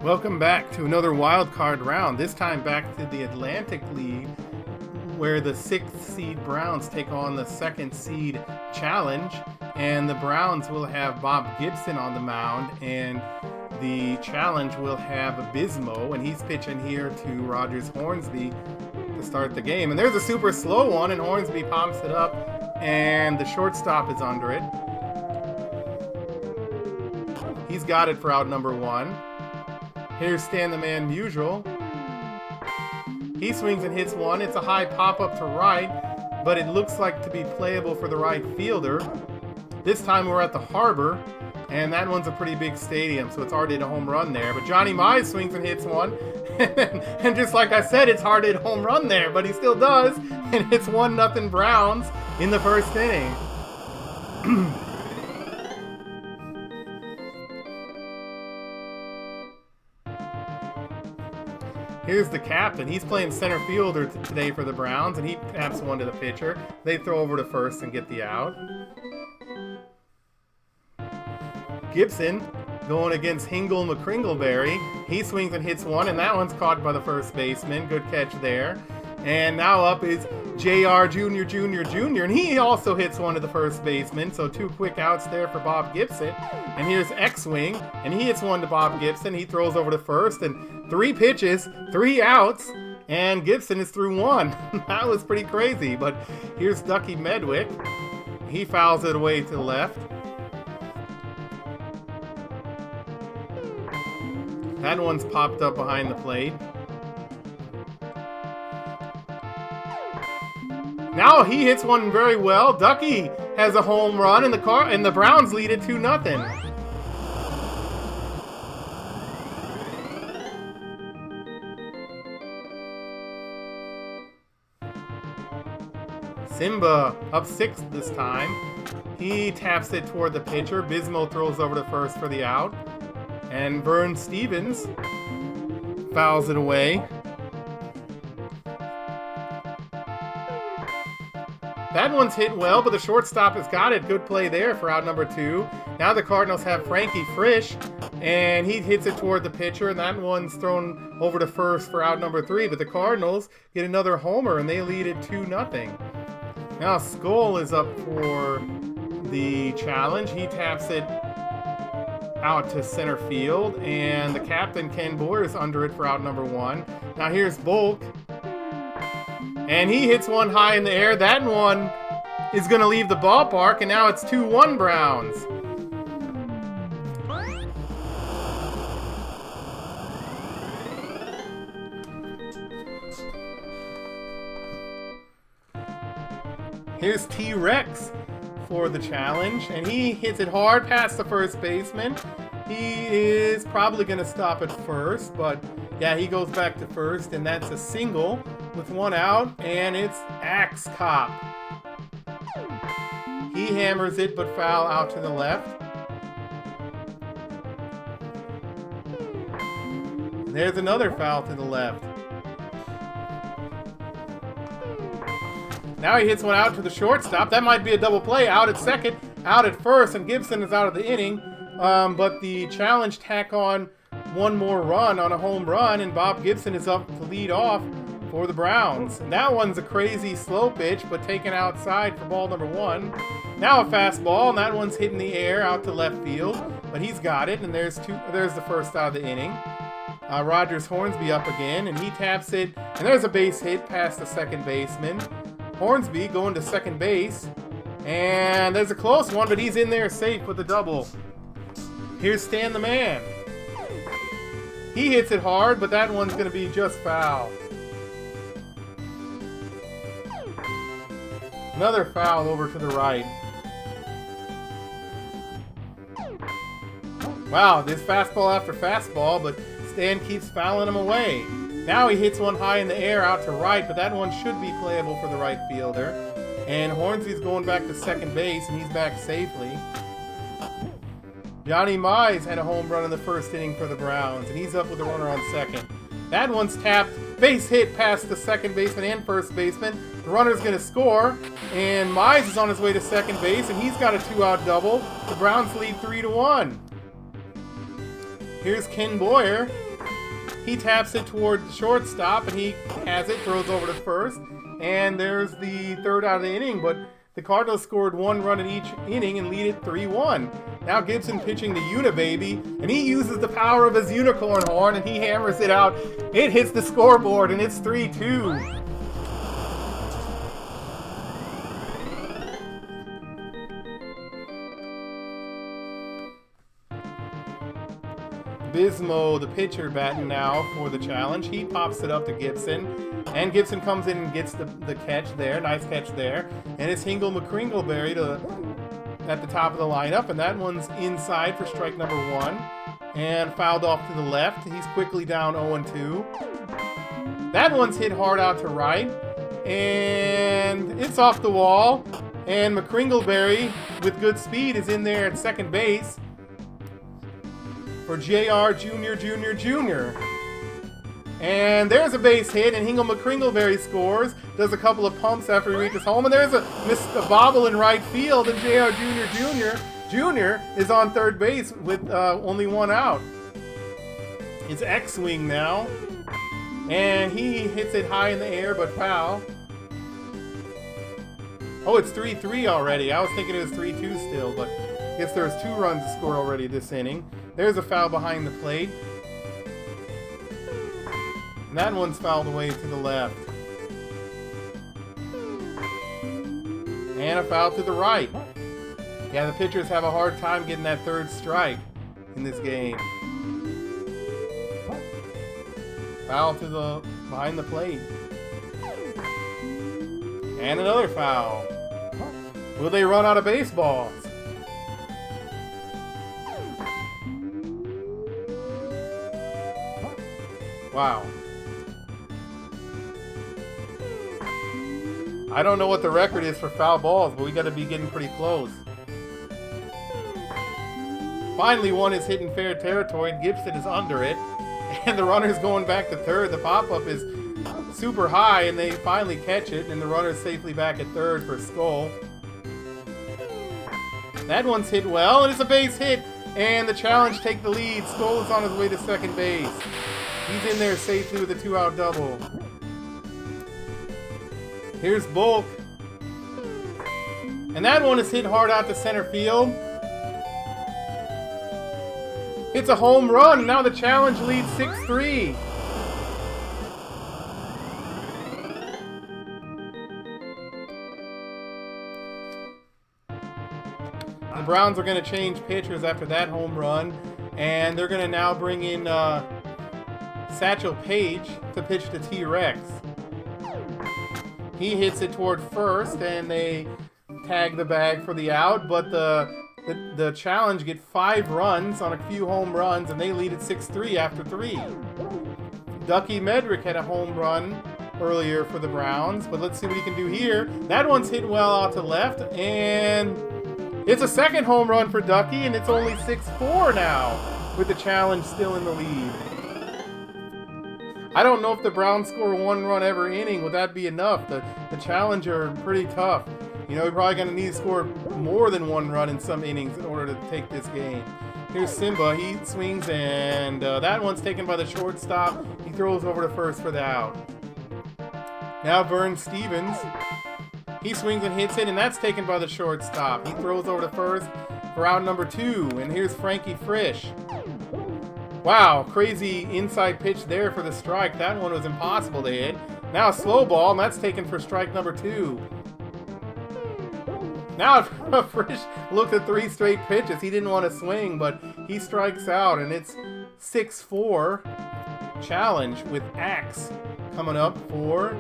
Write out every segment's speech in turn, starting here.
Welcome back to another wild card round, this time back to the Atlantic League, where the 6th seed Browns take on the 2nd seed Challenge, and the Browns will have Bob Gibson on the mound, and the Challenge will have Abismo, and he's pitching here to Rogers Hornsby to start the game. And there's a super slow one, and Hornsby pops it up, and the shortstop is under it. He's got it for out number 1. Here's Stan the Man Musial. He swings and hits one. It's a high pop-up to right, but it looks like to be playable for the right fielder. This time we're at the Harbor, and that one's a pretty big stadium, so it's hard to hit a home run there. But Johnny Mize swings and hits one, and just like I said, it's hard to hit a home run there, but he still does, and it's 1-0 Browns in the first inning. Here's the captain. He's playing center fielder today for the Browns, and he taps one to the pitcher. They throw over to first and get the out. Gibson going against Hingle McCringleberry. He swings and hits one, and that one's caught by the first baseman. Good catch there. And now up is JR Jr., and he also hits one to the first baseman. So 2 quick outs there for Bob Gibson. And here's X-Wing, and he hits one to Bob Gibson. He throws over to first, and 3 pitches, 3 outs, and Gibson is through 1. That was pretty crazy. But here's Ducky Medwick. He fouls it away to the left. That one's popped up behind the plate. Now he hits one very well. Ducky has a home run, and the Browns lead it 2-0. Simba up 6 this time. He taps it toward the pitcher. Bismo throws over to first for the out. And Vern Stevens fouls it away. That one's hit well, but the shortstop has got it. Good play there for out number 2. Now the Cardinals have Frankie Frisch, and he hits it toward the pitcher, and that one's thrown over to first for out number 3. But the Cardinals get another homer, and they lead it 2-0. Now Skoll is up for the Challenge. He taps it out to center field, and the captain, Ken Boyer, is under it for out number 1. Now here's Bulk, and he hits one high in the air. That one is going to leave the ballpark, and now it's 2-1 Browns. Here's T-Rex for the Challenge, and he hits it hard past the first baseman. He is probably going to stop at first, but yeah, he goes back to first, and that's a single with 1 out, and it's Axe Cop. He hammers it, but foul out to the left. There's another foul to the left. Now he hits one out to the shortstop. That might be a double play. Out at second, out at first, and Gibson is out of the inning. But the Challenge tack on 1 more run on a home run, and Bob Gibson is up to lead off for the Browns. And that one's a crazy slow pitch, but taken outside for ball number 1. Now a fastball, and that one's hitting the air out to left field, but he's got it, and there's the first out of the inning. Rogers Hornsby up again, and he taps it, and there's a base hit past the second baseman. Hornsby going to second base, and there's a close one, but he's in there safe with a double. Here's Stan the Man. He hits it hard, but that one's going to be just foul. Another foul over to the right. Wow, this fastball after fastball, but Stan keeps fouling him away. Now he hits one high in the air out to right, but that one should be playable for the right fielder. And Hornsby's going back to second base, and he's back safely. Johnny Mize had a home run in the first inning for the Browns, and he's up with a runner on second. That one's tapped, base hit past the second baseman and first baseman. The runner's going to score, and Mize is on his way to second base, and he's got a 2-out double. The Browns lead 3-1. Here's Ken Boyer. He taps it toward the shortstop, and he has it, throws over to first. And there's the third out of the inning, but the Cardinals scored 1 run in each inning and lead it 3-1. Now Gibson pitching to Unibaby, and he uses the power of his unicorn horn, and he hammers it out. It hits the scoreboard, and it's 3-2. Bismo, the pitcher, batting now for the challenge. He pops it up to Gibson, and Gibson comes in and gets the catch there. Nice catch there. And it's Hingle McCringleberry at the top of the lineup, and that one's inside for strike number 1. And fouled off to the left. He's quickly down 0-2. That one's hit hard out to right, and it's off the wall. And McCringleberry, with good speed, is in there at second base for JR Jr. And there's a base hit, and Hingle McCringleberry scores, does a couple of pumps after he reaches home, and there's a bobble in right field, and JR Jr. is on third base with only 1 out. It's X-swing now, and he hits it high in the air, but foul. Oh, it's 3-3 already. I was thinking it was 3-2 still, but I guess there's 2 runs scored already this inning. There's a foul behind the plate. And that one's fouled away to the left. And a foul to the right. Yeah, the pitchers have a hard time getting that third strike in this game. Foul to the behind the plate. And another foul. Will they run out of baseballs? Wow. I don't know what the record is for foul balls, but we got to be getting pretty close. Finally, one is hitting fair territory, and Gibson is under it. And the runner's going back to third. The pop-up is super high, and they finally catch it, and the runner's safely back at third for Skull. That one's hit well, and it's a base hit, and the challenge take the lead. Skull is on his way to second base. He's in there safely with a 2-out double. Here's Bulk. And that one is hit hard out to center field. It's a home run. Now the challenge leads 6-3. The Browns are going to change pitchers after that home run. And they're going to now bring in Satchel Paige to pitch to T-Rex. He hits it toward first, and they tag the bag for the out, but the challenge get 5 runs on a few home runs, and they lead at 6-3 after 3. Ducky Medrick had a home run earlier for the Browns, but let's see what he can do here. That one's hit well out to left, and it's a second home run for Ducky, and it's only 6-4 now, with the challenge still in the lead. I don't know if the Browns score 1 run every inning. Would that be enough? The challenge are pretty tough. You know, we're probably going to need to score more than 1 run in some innings in order to take this game. Here's Simba. He swings, and that one's taken by the shortstop. He throws over to first for the out. Now Vern Stevens. He swings and hits it, and that's taken by the shortstop. He throws over to first for out number 2. And here's Frankie Frisch. Wow, crazy inside pitch there for the strike. That one was impossible to hit. Now a slow ball, and that's taken for strike number 2. Now Frisch looked at 3 straight pitches. He didn't want to swing, but he strikes out, and it's 6-4 challenge with Axe coming up for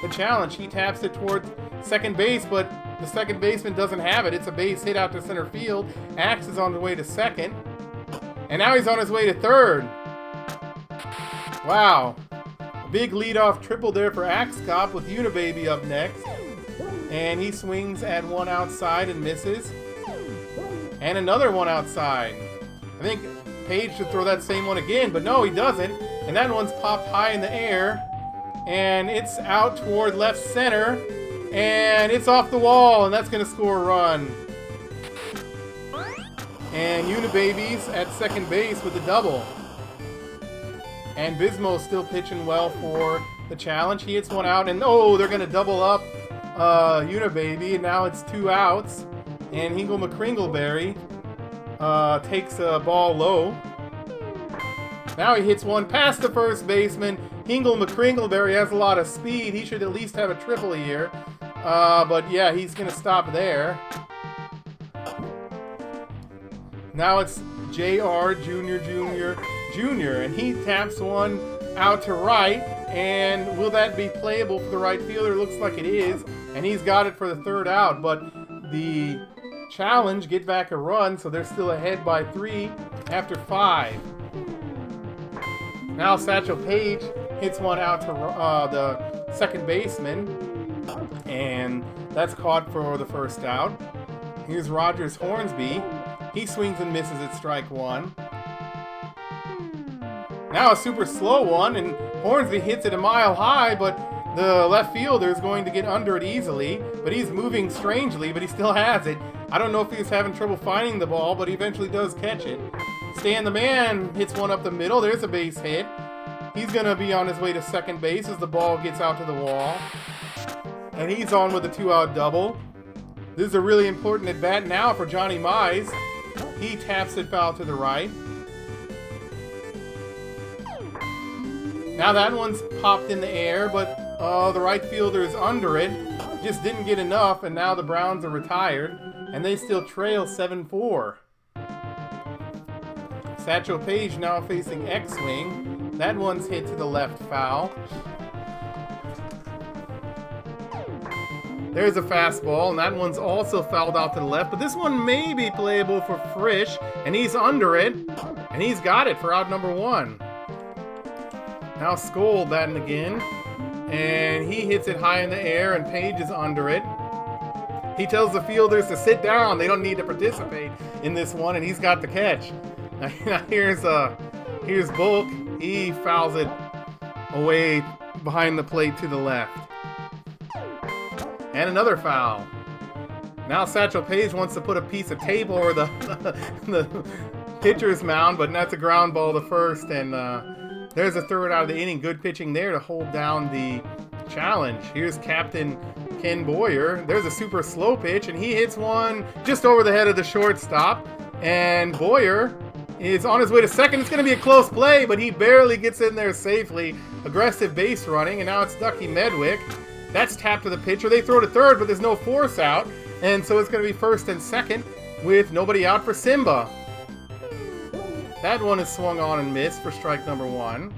the challenge. He taps it toward second base, but the second baseman doesn't have it. It's a base hit out to center field. Axe is on the way to second. And now he's on his way to third. Wow. A big leadoff triple there for Axe Cop with Unibaby up next. And he swings at one outside and misses. And another one outside. I think Page should throw that same one again, but no, he doesn't. And that one's popped high in the air. And it's out toward left center. And it's off the wall, and that's going to score a run. And Unibaby's at second base with a double. And Bismo's still pitching well for the challenge. He hits one out, and oh, they're going to double up Unibaby, and now it's 2 outs. And Hingle McCringleberry takes a ball low. Now he hits one past the first baseman. Hingle McCringleberry has a lot of speed. He should at least have a triple here. But yeah, he's going to stop there. Now it's JR Jr., and he taps one out to right. And will that be playable for the right fielder? Looks like it is. And he's got it for the 3rd out. But the challenge, get back a run, so they're still ahead by 3 after 5. Now Satchel Paige hits one out to the second baseman, and that's caught for the 1st out. Here's Rogers Hornsby. He swings and misses at strike 1. Now a super slow one, and Hornsby hits it a mile high, but the left fielder is going to get under it easily, but he's moving strangely, but he still has it. I don't know if he's having trouble finding the ball, but he eventually does catch it. Stan the Man hits one up the middle. There's a base hit. He's going to be on his way to second base as the ball gets out to the wall. And he's on with a 2-out double. This is a really important at-bat now for Johnny Mize. He taps it foul to the right. Now that one's popped in the air, but the right fielder is under it. Just didn't get enough, and now the Browns are retired. And they still trail 7-4. Satchel Paige now facing X-Wing. That one's hit to the left foul. There's a fastball, and that one's also fouled out to the left. But this one may be playable for Frisch, and he's under it. And he's got it for out number 1. Now Skoll batting again. And he hits it high in the air, and Paige is under it. He tells the fielders to sit down. They don't need to participate in this one, and he's got the catch. Now here's Bulk. He fouls it away behind the plate to the left. And another foul. Now Satchel Paige wants to put a piece of tape over the pitcher's mound, but that's a ground ball to first, and there's a 3rd out of the inning. Good pitching there to hold down the challenge. Here's Captain Ken Boyer. There's a super slow pitch, and he hits one just over the head of the shortstop. And Boyer is on his way to second. It's going to be a close play, but he barely gets in there safely. Aggressive base running, and now it's Ducky Medwick. That's tapped to the pitcher. They throw to third, but there's no force out. And so it's going to be 1st and 2nd with nobody out for Simba. That one is swung on and missed for strike number 1.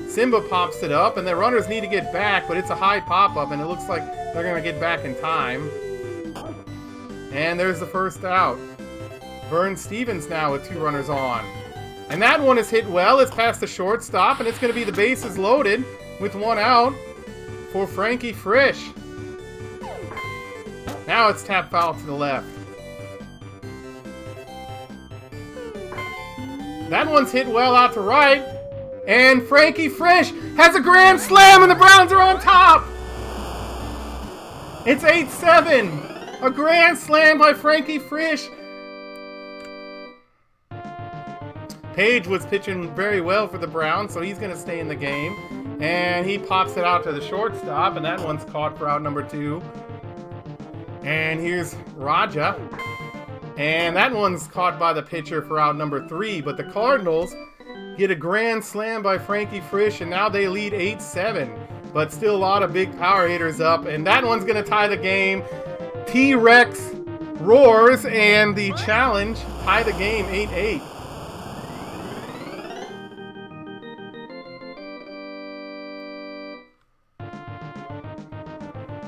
Simba pops it up, and the runners need to get back, but it's a high pop-up, and it looks like they're going to get back in time. And there's the 1st out. Vern Stevens now with 2 runners on. And that one is hit well. It's past the shortstop, and it's going to be the bases loaded with 1 out for Frankie Frisch. Now it's tap foul to the left. That one's hit well out to right. And Frankie Frisch has a grand slam, and the Browns are on top. It's 8-7. A grand slam by Frankie Frisch. Paige was pitching very well for the Browns, so he's going to stay in the game. And he pops it out to the shortstop, and that one's caught for out number 2. And here's Raja. And that one's caught by the pitcher for out number 3. But the Cardinals get a grand slam by Frankie Frisch, and now they lead 8-7. But still a lot of big power hitters up, and that one's going to tie the game. T-Rex roars, and the challenge tie the game 8-8.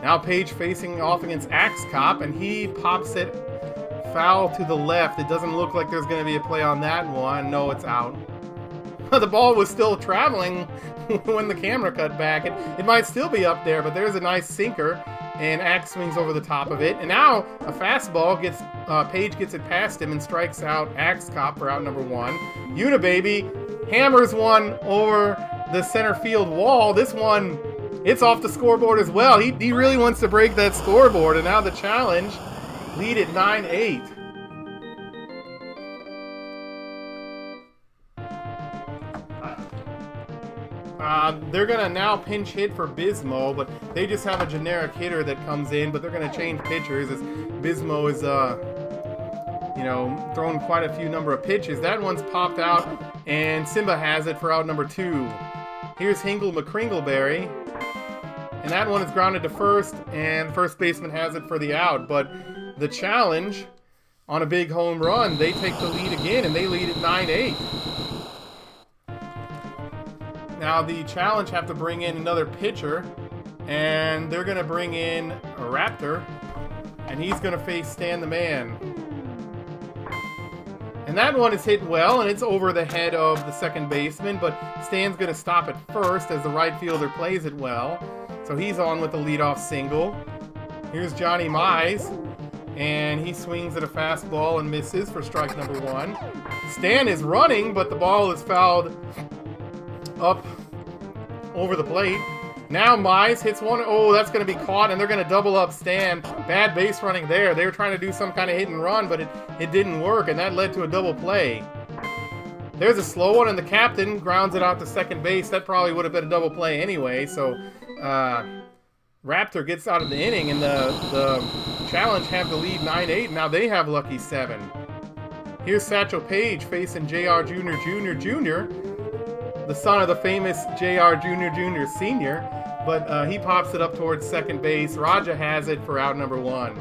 Now Paige facing off against Axe Cop, and he pops it foul to the left. It doesn't look like there's going to be a play on that one. No, it's out. The ball was still traveling when the camera cut back. It might still be up there, but there's a nice sinker, and Axe swings over the top of it. And now a fastball gets Paige gets it past him and strikes out Axe Cop for out number 1. Unibaby hammers one over the center field wall. This one, it's off the scoreboard as well. He really wants to break that scoreboard, and now the challenge lead at 9-8. They're going to now pinch hit for Bismo, but they just have a generic hitter that comes in, but they're going to change pitchers as Bismo is, you know, throwing quite a few number of pitches. That one's popped out, and Simba has it for out number 2. Here's Hingle McCringleberry, and that one is grounded to first, and first baseman has it for the out. But the challenge on a big home run, they take the lead again, and they lead at 9-8. Now the challenge have to bring in another pitcher, and they're going to bring in a Raptor, and he's going to face Stan the Man. And that one is hit well, and it's over the head of the second baseman, but Stan's going to stop at first as the right fielder plays it well. So he's on with the leadoff single. Here's Johnny Mize, and he swings at a fastball and misses for strike number 1. Stan is running, but the ball is fouled up over the plate. Now Mize hits one. Oh, that's going to be caught, and they're going to double up Stan. Bad base running there. They were trying to do some kind of hit and run, but it didn't work, and that led to a double play. There's a slow one, and the captain grounds it out to second base. That probably would have been a double play anyway, so Raptor gets out of the inning, and the challenge have the lead 9-8. Now they have lucky 7. Here's Satchel Paige facing JR Jr., the son of the famous JR Jr. Sr., but he pops it up towards second base. Raja has it for out number 1.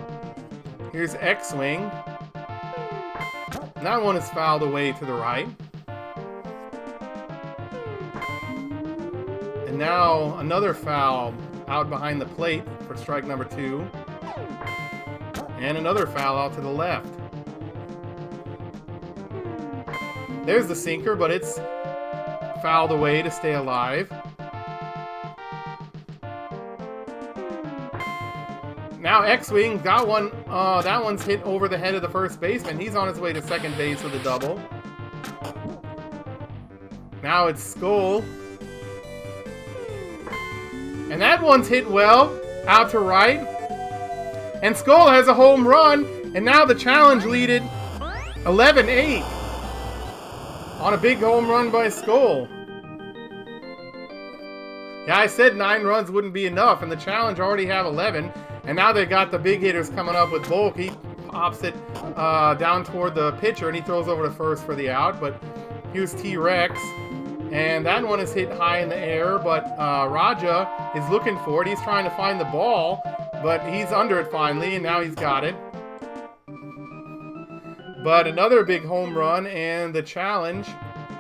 Here's X-Swing. That one is fouled away to the right. And now another foul out behind the plate for strike number 2. And another foul out to the left. There's the sinker, but it's fouled away to stay alive. Now X-Wing got one. That one's hit over the head of the first baseman. He's on his way to second base with a double. Now it's Skull. And that one's hit well out to right. And Skull has a home run. And now the challenge lead it 11-8. On a big home run by Skull. Yeah, I said 9 runs wouldn't be enough, and the challenge already have 11. And now they got the big hitters coming up with Volk. He pops it down toward the pitcher, and he throws over to first for the out. But here's T-Rex. And that one is hit high in the air, but Raja is looking for it. He's trying to find the ball, but he's under it finally, and now he's got it. But another big home run, and the challenge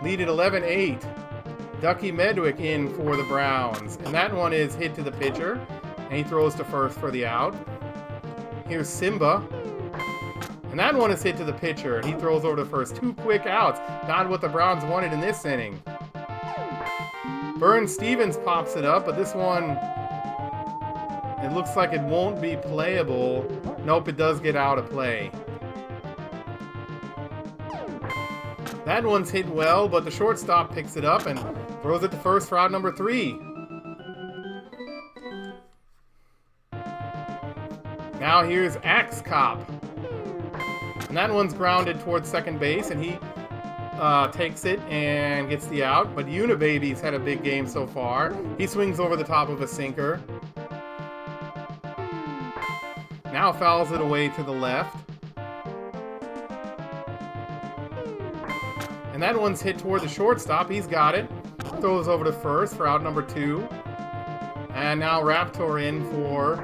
lead at 11-8. Ducky Medwick in for the Browns. And that one is hit to the pitcher, and he throws to first for the out. Here's Simba. And that one is hit to the pitcher, and he throws over to first. 2 quick outs. Not what the Browns wanted in this inning. Burns Stevens pops it up, but this one, it looks like it won't be playable. Nope, it does get out of play. That one's hit well, but the shortstop picks it up and throws it to first for out number 3. Now here's Axe Cop. And that one's grounded towards second base, and he takes it and gets the out. But Unibaby's had a big game so far. He swings over the top of a sinker. Now fouls it away to the left. And that one's hit toward the shortstop. He's got it. Throws over to first for out number 2. And now Raptor in for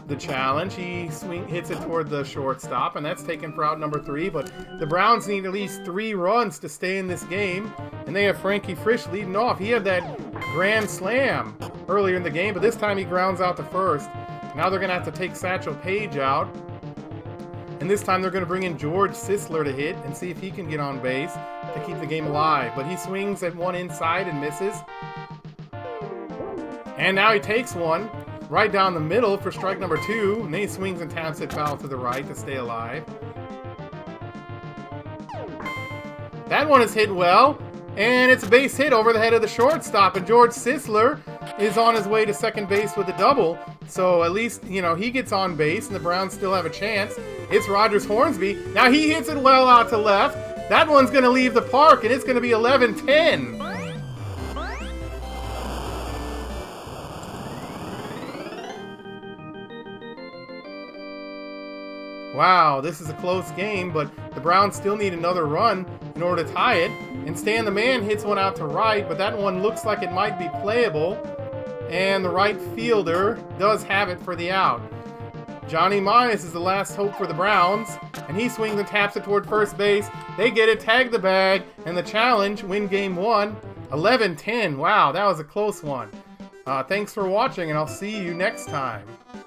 the challenge. He hits it toward the shortstop, and that's taken for out number 3. But the Browns need at least 3 runs to stay in this game. And they have Frankie Frisch leading off. He had that grand slam earlier in the game, but this time he grounds out to first. Now they're going to have to take Satchel Paige out. And this time they're going to bring in George Sisler to hit and see if he can get on base to keep the game alive. But he swings at one inside and misses. And now he takes one right down the middle for strike number 2. And then he swings and taps it foul to the right to stay alive. That one is hit well. And it's a base hit over the head of the shortstop. And George Sisler is on his way to second base with a double. So at least, you know, he gets on base and the Browns still have a chance. It's Rogers Hornsby. Now he hits it well out to left. That one's going to leave the park, and it's going to be 11-10. Wow, this is a close game, but the Browns still need another run in order to tie it. And Stan the Man hits one out to right, but that one looks like it might be playable. And the right fielder does have it for the out. Johnny Mize is the last hope for the Browns, and he swings and taps it toward first base. They get it, tag the bag, and the Challenge win game 1, 11-10. Wow, that was a close one. Thanks for watching, and I'll see you next time.